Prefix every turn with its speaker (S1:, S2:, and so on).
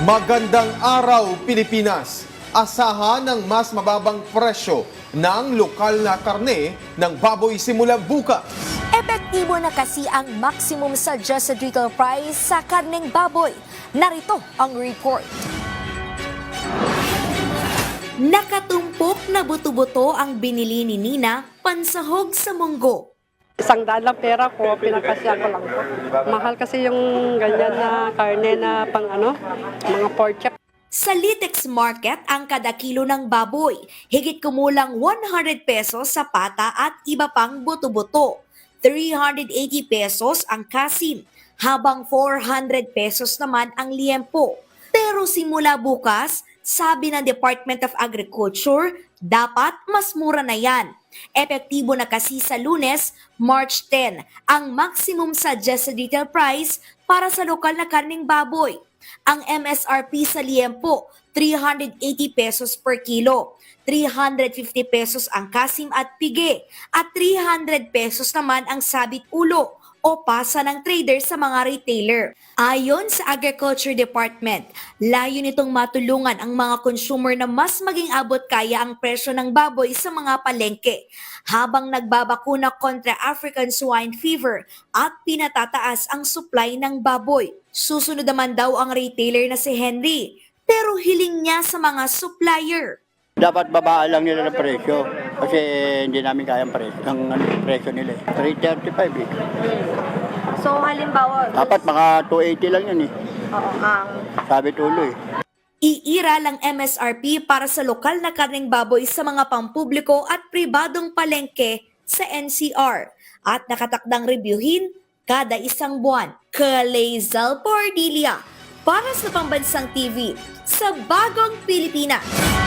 S1: Magandang araw, Pilipinas! Asahan ng mas mababang presyo ng lokal na karne ng baboy simula bukas.
S2: Epektibo na kasi ang maximum suggested retail price sa karneng baboy. Narito ang report. Nakatumpok na buto-buto ang binili ni Nina pansahog sa munggo.
S3: $100 lang pera ko, pinakasya ko lang po. Mahal kasi yung ganyan na karne na pang mga pork chop.
S2: Sa Litex Market, ang kada kilo ng baboy, higit kumulang 100 pesos sa pata at iba pang buto-buto. 380 pesos ang kasim, habang 400 pesos naman ang liempo. Pero simula bukas, sabi ng Department of Agriculture, dapat mas mura na yan. Epektibo na kasi sa Lunes, March 10, ang maximum suggested retail price para sa lokal na karning baboy. Ang MSRP sa liempo, 380 pesos per kilo. 350 pesos ang kasim at pige at 300 pesos naman ang sabit ulo o pasa ng trader sa mga retailer. Ayon sa Agriculture Department, layo nitong matulungan ang mga consumer na mas maging abot kaya ang presyo ng baboy sa mga palengke habang nagbabakuna kontra African swine fever at pinatataas ang supply ng baboy. Susunod naman daw ang retailer na si Henry, pero hiling niya sa mga supplier.
S4: Dapat babaan lang nila ng presyo kasi hindi namin kayang presyo nila. 335 eh.
S2: So halimbawa,
S4: Dapat mga 280 lang yan eh.
S2: ang
S4: Sabi tuloy.
S2: iira lang MSRP para sa lokal na karneng baboy sa mga pampubliko at pribadong palengke sa NCR at nakatakdang reviewin kada isang buwan. Kalezal Pordilia para sa Pambansang TV sa Bagong Pilipinas.